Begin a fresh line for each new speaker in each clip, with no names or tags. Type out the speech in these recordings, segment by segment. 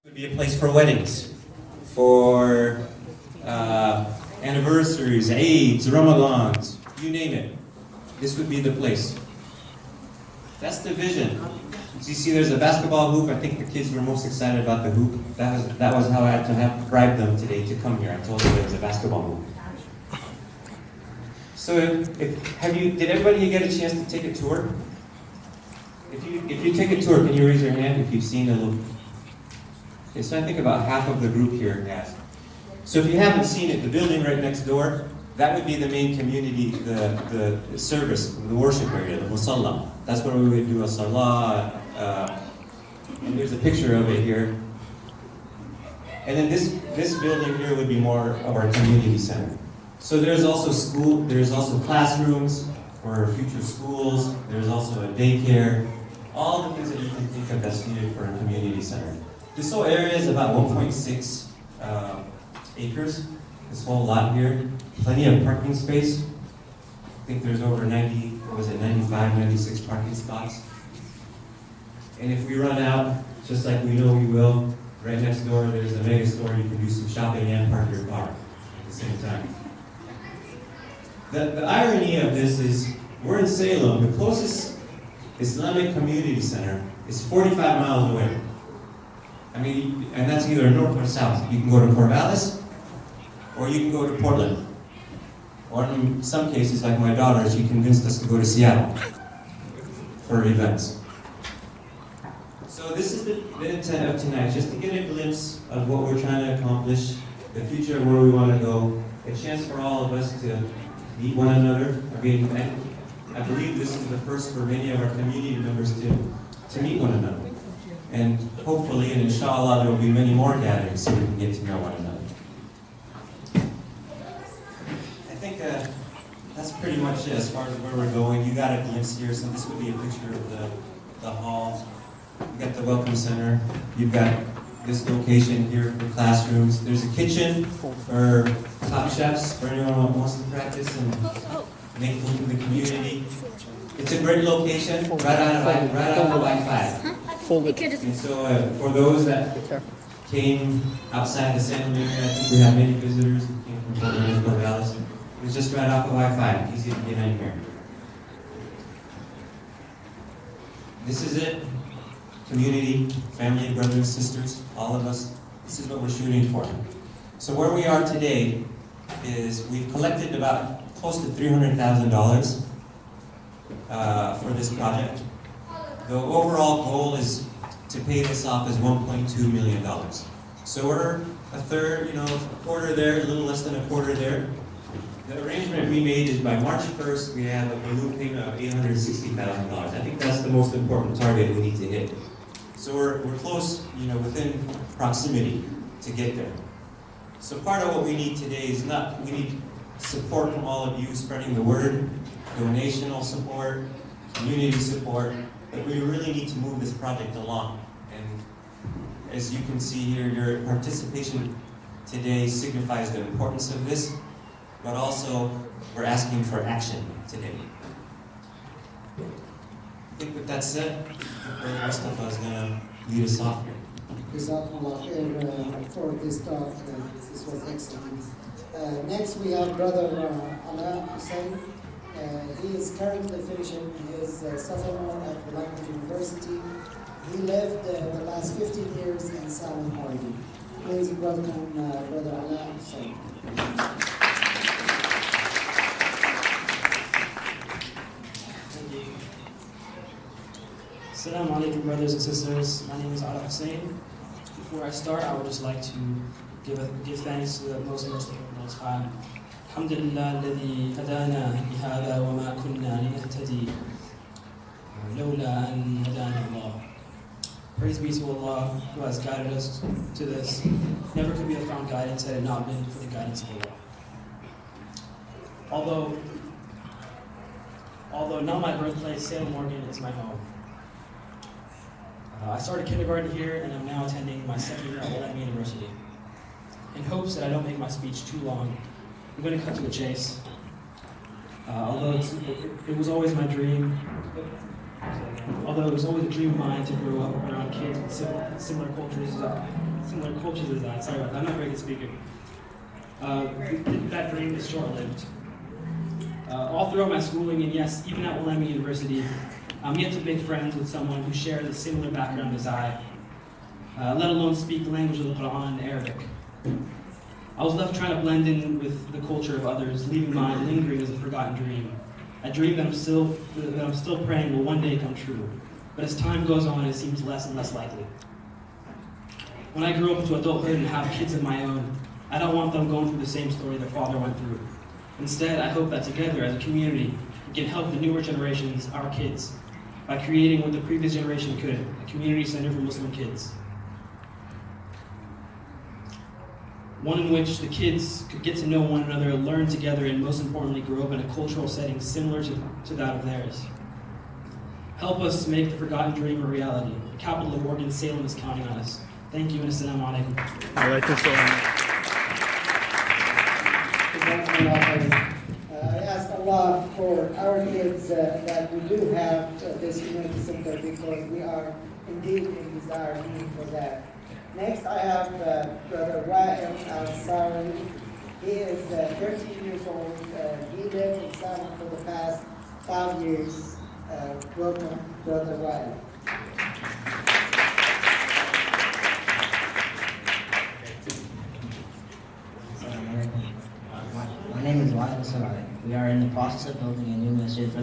It would be a place for weddings, for anniversaries, Eids, Ramadans, you name it. This would be the place. That's the vision. So you see there's a basketball hoop. I think the kids were most excited about the hoop. That was how I had to bribe them today to come here. I told them there was a basketball hoop. So did everybody get a chance to take a tour? If you take a tour, can you raise your hand if you've seen a little? Okay, so I think about half of the group here has. So if you haven't seen it, the building right next door, that would be the main community, the service, the worship area, the musalla. That's where we would do a salah, and there's a picture of it here. And then this building here would be more of our community center. So there's also classrooms for future schools, there's also a daycare, all the things that you can think of that's needed for a community center. This whole area is about 1.6 acres, this whole lot here. Plenty of parking space. I think there's over 95, 96 parking spots. And if we run out, just like we know we will, right next door there's a mega store. You can do some shopping and park your car at the same time. The irony of this is, we're in Salem. The closest Islamic community center is 45 miles away. I mean, and that's either north or south. You can go to Corvallis, or you can go to Portland. Or in some cases, like my daughter, she convinced us to go to Seattle for events. So this is the intent of tonight, just to get a glimpse of what we're trying to accomplish, the future, where we want to go, a chance for all of us to meet one another. I believe this is the first for many of our community members to meet one another. And hopefully, and inshallah, there will be many more gatherings so we can get to know one another. I think that's pretty much it as far as where we're going. You got a glimpse here, so this would be a picture of the hall. You got the welcome center. You've got this location here for classrooms. There's a kitchen for top chefs, for anyone who wants to practice and make food in the community. It's a great location, right out of the Wi-Fi. And so for those that came outside the Salem area, I think we have many visitors who came from Portland and Corvallis. It's just right off the Wi-Fi, easy to get in here. This is it. Community, family, brothers and sisters, all of us. This is what we're shooting for. So where we are today is we've collected about close to $300,000 for this project. The overall goal is to pay this off as $1.2 million. So we're a third, a quarter there, a little less than a quarter there. The arrangement we made is by March 1st, we have a balloon payment of $860,000. I think that's the most important target we need to hit. So we're close, within proximity to get there. So part of what we need today is we need support from all of you, spreading the word, donational support, community support, but we really need to move this project along. And as you can see here, your participation today signifies the importance of this, but also we're asking for action today. I think with that said, Brother Mustafa is going to lead us off here.
Jazakumullah khair for this talk. This was excellent. Next we have Brother Ala Hussein. He is currently finishing his sophomore at the Language University. He lived the last 15 years in Salem, Oregon. Please welcome Brother Ala Hussein.
Assalamu alaikum, brothers and sisters. My name is Ala Hussein. Before I start, I would just like to give thanks to the most merciful Most High. Alhamdulillah alladhi hadana lihada wa ma kunna linahtadi lawla an hadana Allah. Praise be to Allah who has guided us to this. Never could we have found guidance had it not been for the guidance of Allah. Although not my birthplace, Salem, Oregon is my home. I started kindergarten here and I'm now attending my second year at Salem University. In hopes that I don't make my speech too long, I'm going to cut to the chase. Although it was always my dream, although it was always a dream of mine to grow up around kids with similar cultures similar cultures as that. Sorry about that, I'm not a very good speaker. That dream is short-lived. All throughout my schooling, and yes, even at Wanly University, I'm yet to make friends with someone who shares a similar background as I, let alone speak the language of the Quran and Arabic. I was left trying to blend in with the culture of others, leaving mine lingering as a forgotten dream. A dream that I'm still praying will one day come true. But as time goes on, it seems less and less likely. When I grow up into adulthood and have kids of my own, I don't want them going through the same story their father went through. Instead, I hope that together as a community, we can help the newer generations, our kids, by creating what the previous generation couldn't, a community center for Muslim kids. One in which the kids could get to know one another, learn together, and most importantly, grow up in a cultural setting similar to that of theirs. Help us make the forgotten dream a reality. The capital of Oregon, Salem, is counting on us. Thank you, and assalamu alaikum.
I ask Allah for our kids that we do have this community center because we are indeed in desire for that. Next, I have Brother Wanly Al-Sari. He is 13 years old. He lived in Salem for the past 5 years. Welcome, Brother Wanly.
My name is Wanly Al-Sari. We are in the process of building a new masjid for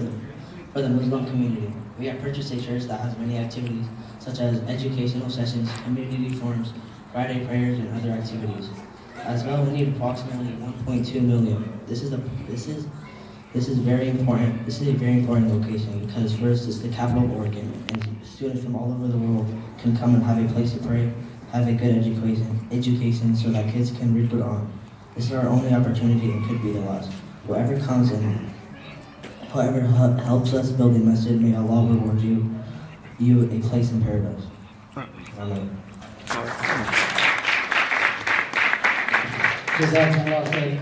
the Muslim community. We have purchased a church that has many activities such as educational sessions, community forums, Friday prayers, and other activities. As well, we need approximately 1.2 million. This is very important. This is a very important location because first, it's the capital of Oregon, and students from all over the world can come and have a place to pray, have a good education, so that kids can read Quran. This is our only opportunity and could be the last. Whoever comes in, whoever helps us build a masjid, may Allah reward you a place in paradise. Amen.
Jazakallah khair.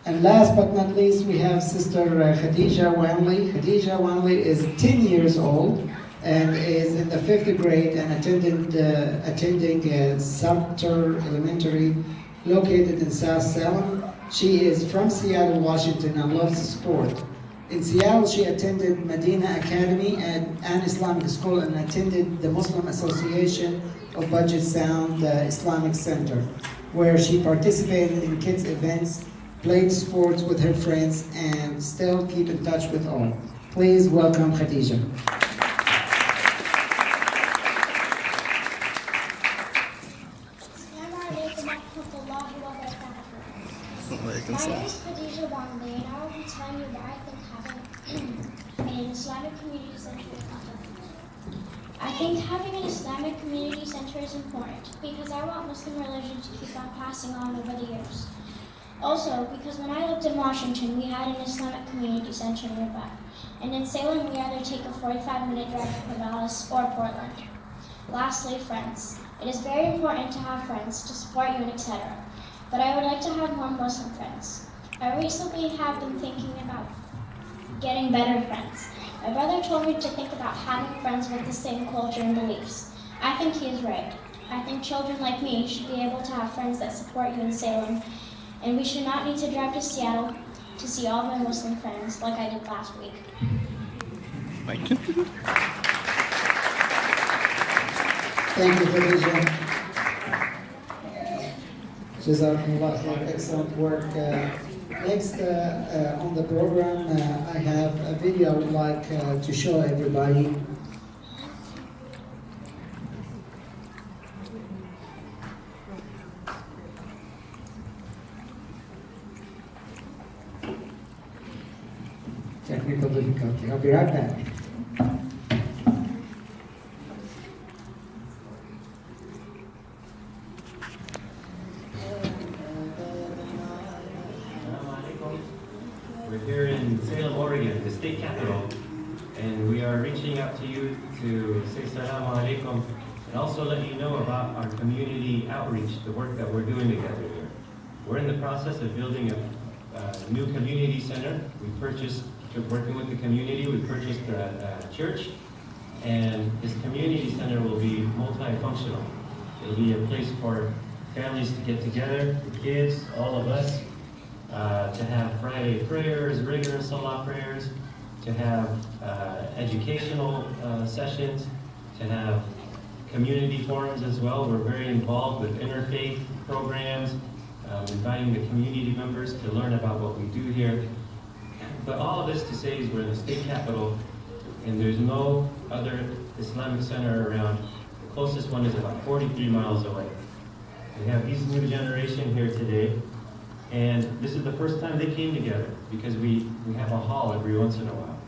And last but not least, we have Sister Khadija Wanly. Khadija Wanly is 10 years old and is in the 5th grade and attending Sumter Elementary located in South Salem. She is from Seattle, Washington and loves sport. In Seattle, she attended Medina Academy and an Islamic school and attended the Muslim Association of Budget Sound Islamic Center, where she participated in kids' events, played sports with her friends, and still keep in touch with all. Please welcome Khadija.
My name is Khadija Wanly, and I will be telling you why I think having an Islamic community center is important. I think having an Islamic community center is important because I want Muslim religion to keep on passing on over the years. Also, because when I lived in Washington, we had an Islamic community center nearby. And in Salem, we either take a 45-minute drive to Corvallis or Portland. Lastly, friends. It is very important to have friends, to support you, and etc. But I would like to have more Muslim friends. I recently have been thinking about getting better friends. My brother told me to think about having friends with the same culture and beliefs. I think he is right. I think children like me should be able to have friends that support you in Salem, and we should not need to drive to Seattle to see all my Muslim friends like I did last week.
Thank you, Khadija. Jazakumullah khair, excellent work. Next on the program, I have a video I would like to show everybody. Technical difficulty. I'll be right back.
We're here in Salem, Oregon, the state capital, and we are reaching out to you to say Assalamu alaikum and also let you know about our community outreach, the work that we're doing together here. We're in the process of building a new community center. Working with the community, we purchased a church, and this community center will be multifunctional. It'll be a place for
families to get together, the kids, all of us, to have Friday prayers, regular Salah prayers, to have educational sessions, to have community forums as well. We're very involved with interfaith programs, inviting the community members to learn about what we do here. But all of this to say is we're in the state capital, and there's no other Islamic center around. The closest one is about 43 miles away. We have these new generation here today, and this is the first time they came together because we have a hall every once in a while.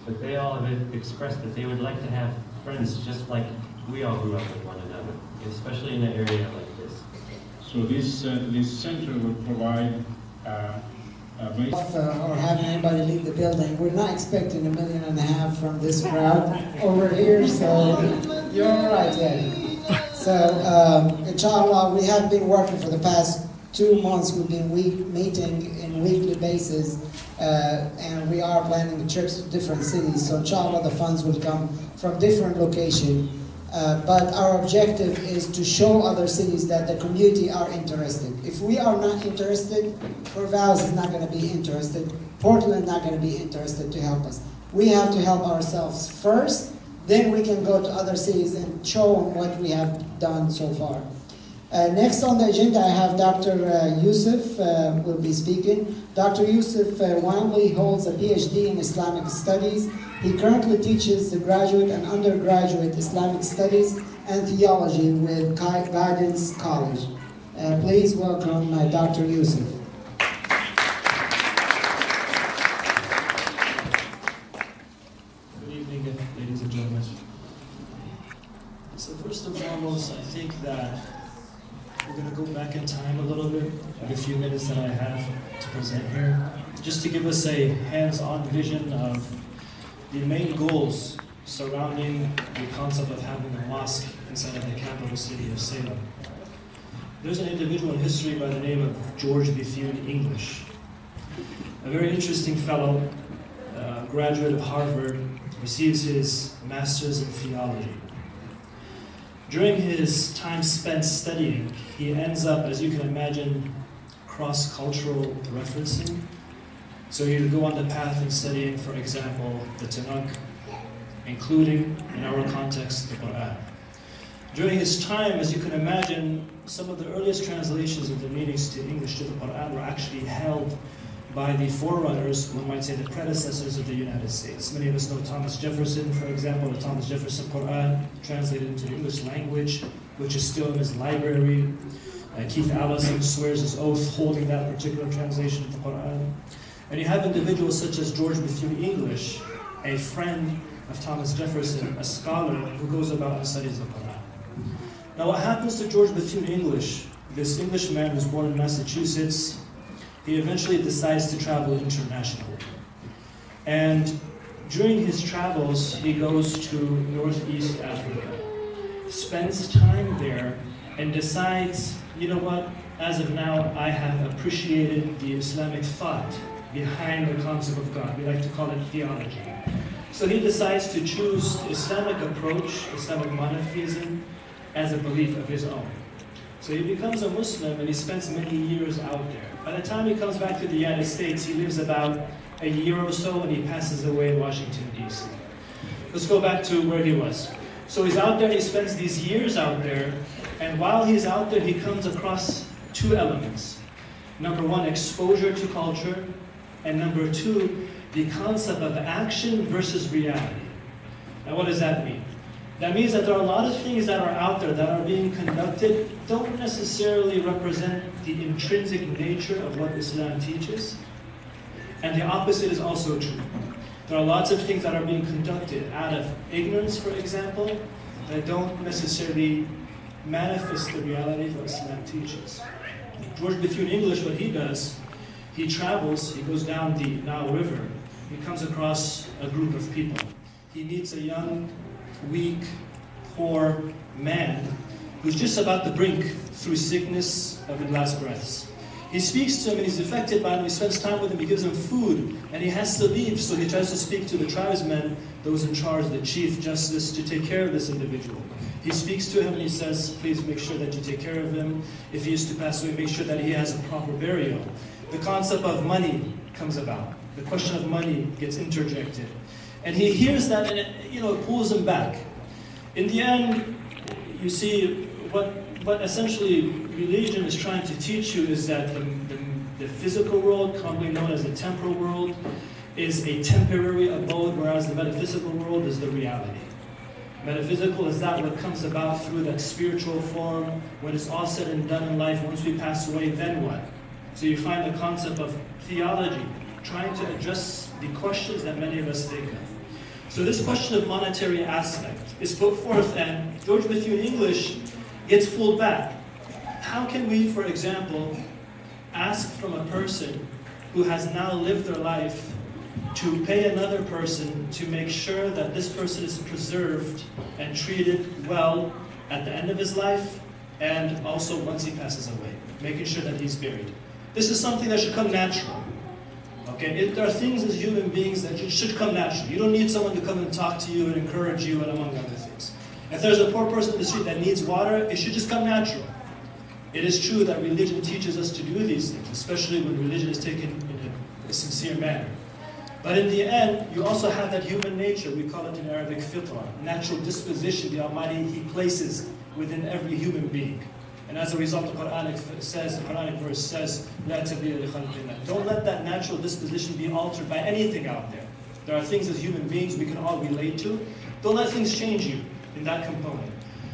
But they all have expressed that they would like to have friends just like we all grew up with one another, especially in an area like this.
So this center will provide
or having anybody leave the building. We're not expecting $1.5 million from this crowd over here, so you're all right, yeah. So, inshallah, we have been working for the past 2 months. We've been meeting in weekly basis, and we are planning trips to different cities. So, inshallah, the funds will come from different locations. But our objective is to show other cities that the community are interested. If we are not interested, Corvallis is not going to be interested. Portland not going to be interested to help us. We have to help ourselves first, then we can go to other cities and show them what we have done so far. Next on the agenda, I have Dr. Yusuf will be speaking. Dr. Yusuf Wanly holds a PhD in Islamic Studies. He currently teaches the graduate and undergraduate Islamic Studies and Theology with Guidance College. Please welcome Dr. Yusuf.
Good evening, ladies and gentlemen. So first and foremost, I think that we're going to go back in time a little bit, with the few minutes that I have to present here, just to give us a hands-on vision of the main goals surrounding the concept of having a mosque inside of the capital city of Salem. There's an individual in history by the name of George Bethune English, a very interesting fellow, graduate of Harvard, receives his master's in theology. During his time spent studying, he ends up, as you can imagine, cross-cultural referencing. So he'll go on the path of studying, for example, the Tanakh, including, in our context, the Quran. During his time, as you can imagine, some of the earliest translations of the meanings to English to the Quran were actually held by the forerunners, one might say the predecessors of the United States. Many of us know Thomas Jefferson, for example, the Thomas Jefferson Quran, translated into the English language, which is still in his library. Keith Allison swears his oath holding that particular translation of the Quran. And you have individuals such as George Bethune English, a friend of Thomas Jefferson, a scholar who goes about and studies the Quran. Now what happens to George Bethune English, this Englishman who was born in Massachusetts, he eventually decides to travel internationally. And during his travels, he goes to Northeast Africa, spends time there, and decides, you know what, as of now, I have appreciated the Islamic thought behind the concept of God. We like to call it theology. So he decides to choose the Islamic approach, Islamic monotheism, as a belief of his own. So he becomes a Muslim and he spends many years out there. By the time he comes back to the United States, he lives about a year or so and he passes away in Washington, D.C. Let's go back to where he was. So he's out there, he spends these years out there, and while he's out there, he comes across two elements. Number one, exposure to culture, and number two, the concept of action versus reality. Now what does that mean? That means that there are a lot of things that are out there that are being conducted don't necessarily represent the intrinsic nature of what Islam teaches. And the opposite is also true. There are lots of things that are being conducted out of ignorance, for example, that don't necessarily manifest the reality of what Islam teaches. George Bethune English, what he does, he travels, he goes down the Nile River, he comes across a group of people. He meets a young, weak, poor man who's just about to brink through sickness of his last breaths. He speaks to him and he's affected by him, he spends time with him, he gives him food, and he has to leave, so he tries to speak to the tribesmen, those in charge, the chief justice, to take care of this individual. He speaks to him and he says, please make sure that you take care of him. If he is to pass away, make sure that he has a proper burial. The concept of money comes about. The question of money gets interjected. And he hears that and it pulls him back. In the end, you see, what essentially religion is trying to teach you is that the physical world, commonly known as the temporal world, is a temporary abode, whereas the metaphysical world is the reality. Metaphysical is that what comes about through that spiritual form. When it's all said and done in life, once we pass away, then what? So you find the concept of theology, trying to address the questions that many of us think of. So this question of monetary aspect is put forth, and George Bethune English gets pulled back. How can we, for example, ask from a person who has now lived their life to pay another person to make sure that this person is preserved and treated well at the end of his life, and also once he passes away, making sure that he's buried? This is something that should come natural. Okay, there are things as human beings that should come natural. You don't need someone to come and talk to you and encourage you, and among other things. If there's a poor person in the street that needs water, it should just come natural. It is true that religion teaches us to do these things, especially when religion is taken in a sincere manner. But in the end, you also have that human nature, we call it in Arabic fitra, natural disposition the Almighty He places within every human being. And as a result, the Quranic verse says, "La tabdila li khalqillah." Don't let that natural disposition be altered by anything out there. There are things as human beings we can all relate to. Don't let things change you in that component.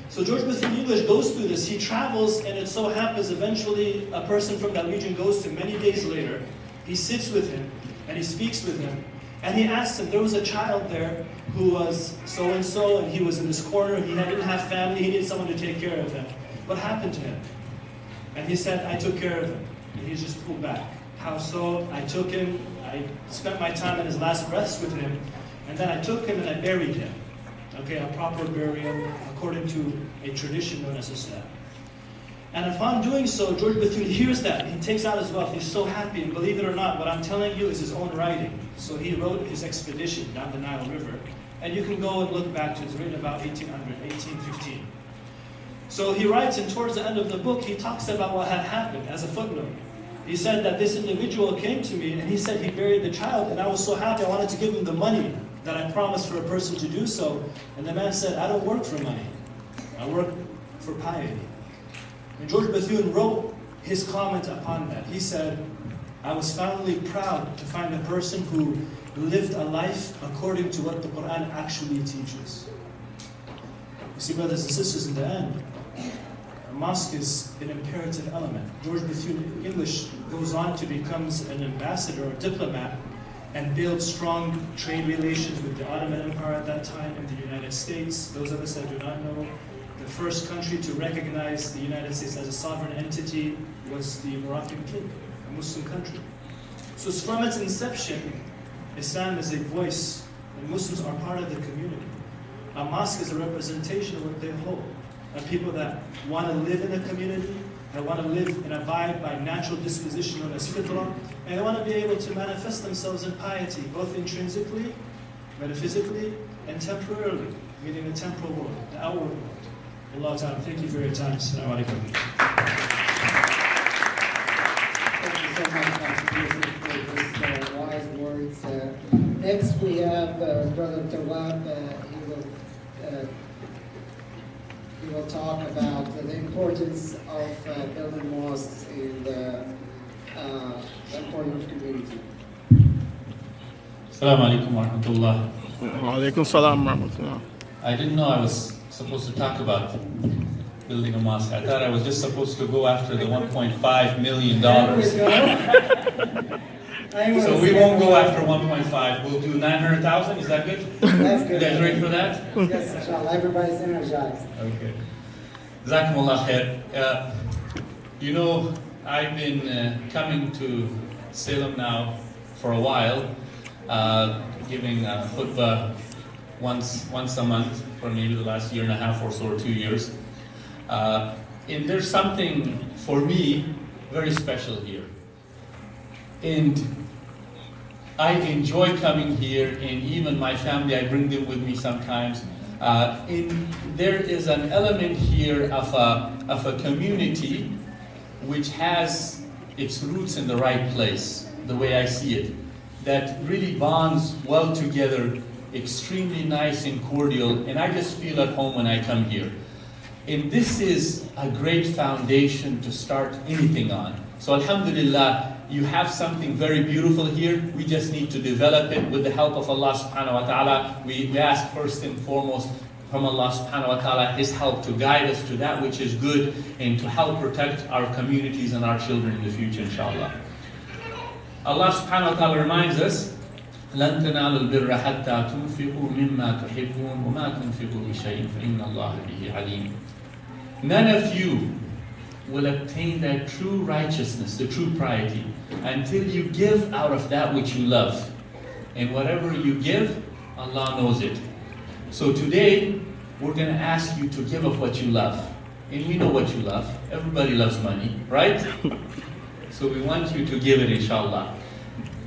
So George Bethune English goes through this. He travels, and it so happens eventually a person from that region goes to many days later. He sits with him, and he speaks with him. And he asks him, there was a child there who was so-and-so, and he was in this corner. He didn't have family. He needed someone to take care of him. What happened to him? And he said, I took care of him. And he's just pulled back. How so? I took him. I spent my time in his last breaths with him. And then I took him and I buried him. Okay, a proper burial according to a tradition known as Islam. And upon doing so, George Bethune hears that. He takes out his wealth. He's so happy. And believe it or not, what I'm telling you is his own writing. So he wrote his expedition down the Nile River. And you can go and look back to it. It's written about 1815. So he writes, and towards the end of the book, he talks about what had happened as a footnote. He said that this individual came to me, and he said he buried the child, and I was so happy I wanted to give him the money that I promised for a person to do so. And the man said, I don't work for money. I work for piety. And George Bethune wrote his comment upon that. He said, I was finally proud to find a person who lived a life according to what the Quran actually teaches. You see, brothers and sisters, in the end, a mosque is an imperative element. George Bethune English goes on to become an ambassador or diplomat and build strong trade relations with the Ottoman Empire at that time and the United States. Those of us that do not know, the first country to recognize the United States as a sovereign entity was the Moroccan King, a Muslim country. So from its inception, Islam is a voice, and Muslims are part of the community. A mosque is a representation of what they hold. And people that want to live in a community, that want to live and abide by natural disposition known as fitrah, and they want to be able to manifest themselves in piety, both intrinsically, metaphysically, and temporarily, meaning the temporal world, the outward world. Allah Ta'ala, thank you for your time. Assalamu alaikum.
Thank you so much, Dr. Yusuf, for these wise words. Next, we have Brother Tawab. He will talk about the importance of building mosques in the important community.
Assalamu alaikum wa rahmatullah.
Wa alaikum salam wa rahmatullah.
I didn't know I was supposed to talk about building a mosque. I thought I was just supposed to go after the $1.5 million. So we won't go after 1.5. We'll do 900,000. Is that good?
That's good.
You guys ready for that?
Yes, inshallah. Everybody's energized.
Okay. Jazakumullah khair. You know, I've been coming to Salem now for a while, giving khutbah once a month for maybe the last year and a half or so, or 2 years. And there's something for me very special here. And I enjoy coming here, and even my family, I bring them with me sometimes. There is an element here of a community which has its roots in the right place, the way I see it, that really bonds well together, extremely nice and cordial, and I just feel at home when I come here. And this is a great foundation to start anything on. So alhamdulillah, you have something very beautiful here. We just need to develop it with the help of Allah subhanahu wa ta'ala. We ask first and foremost from Allah subhanahu wa ta'ala His help to guide us to that which is good and to help protect our communities and our children in the future, inshallah. Allah subhanahu wa ta'ala reminds us, لَن تَنَالُوا الْبِرَّ حَتَّى تُنْفِقُوا مِمَّا تُحِبُّونَ وَمَا تُنْفِقُوا بِشَيْءٍ فَإِنَّ اللَّهَ بِهِ عَلِيمٌ. None of you will obtain that true righteousness, the true piety, until you give out of that which you love. And whatever you give, Allah knows it. So today, we're going to ask you to give of what you love. And we know what you love. Everybody loves money, right? So we want you to give it, inshallah.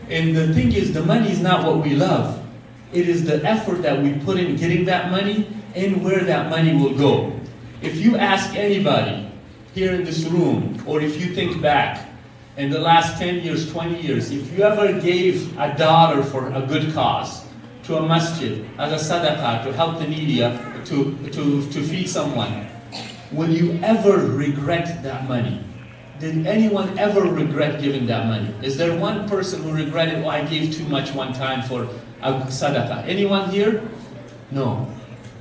And the thing is, the money is not what we love. It is the effort that we put in getting that money and where that money will go. If you ask anybody here in this room, or if you think back in the last 10 years, 20 years, if you ever gave $1 for a good cause to a masjid, as a sadaqah, to help the needy, to feed someone, will you ever regret that money? Did anyone ever regret giving that money? Is there one person who regretted, oh, I gave too much one time for a sadaqah? Anyone here? No.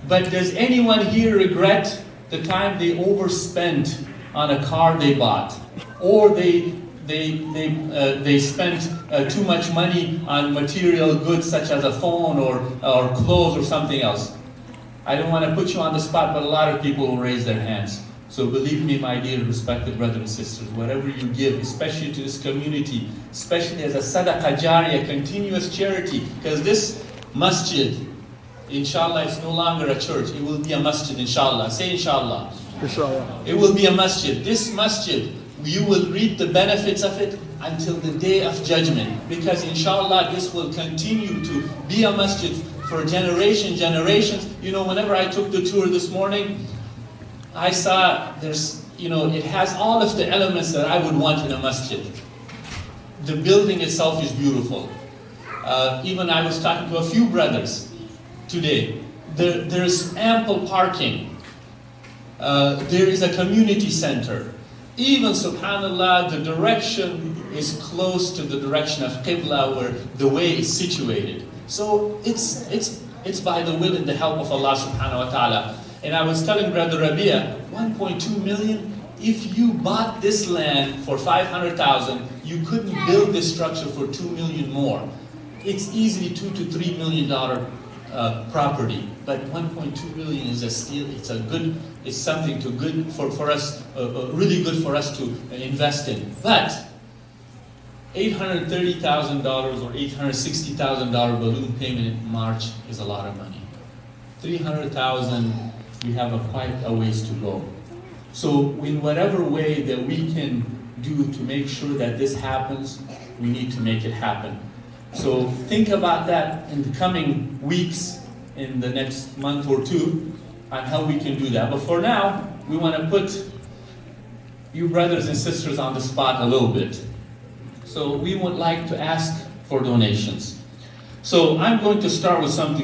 But does anyone here regret the time they overspent on a car they bought, or they spent too much money on material goods such as a phone or clothes or something else? I don't want to put you on the spot, but a lot of people will raise their hands. So believe me, my dear respected brothers and sisters, whatever you give, especially to this community, especially as a sadaqah jariyah, continuous charity, because this masjid, inshallah, it's no longer a church. It will be a masjid, inshallah. Say inshallah.
Inshallah.
It will be a masjid. This masjid, you will reap the benefits of it until the day of judgment. Because inshallah, this will continue to be a masjid for generations. You know, whenever I took the tour this morning, I saw it has all of the elements that I would want in a masjid. The building itself is beautiful. Even I was talking to a few brothers today. There's ample parking. There is a community center. Even, subhanAllah, the direction is close to the direction of Qibla, where the way is situated. So it's by the will and the help of Allah subhanahu wa ta'ala. And I was telling Brother Rabia, 1.2 million, if you bought this land for 500,000, you couldn't build this structure for 2 million more. It's easily $2 to $3 million property, but 1.2 million is a steal. It's something for us, really good for us to invest in. But $830,000 or $860,000 balloon payment in March is a lot of money. 300,000. We have quite a ways to go. So in whatever way that we can do to make sure that this happens, we need to make it happen. So think about that in the coming weeks, in the next month or two, on how we can do that. But for now, we want to put you brothers and sisters on the spot a little bit. So we would like to ask for donations. So I'm going to start with something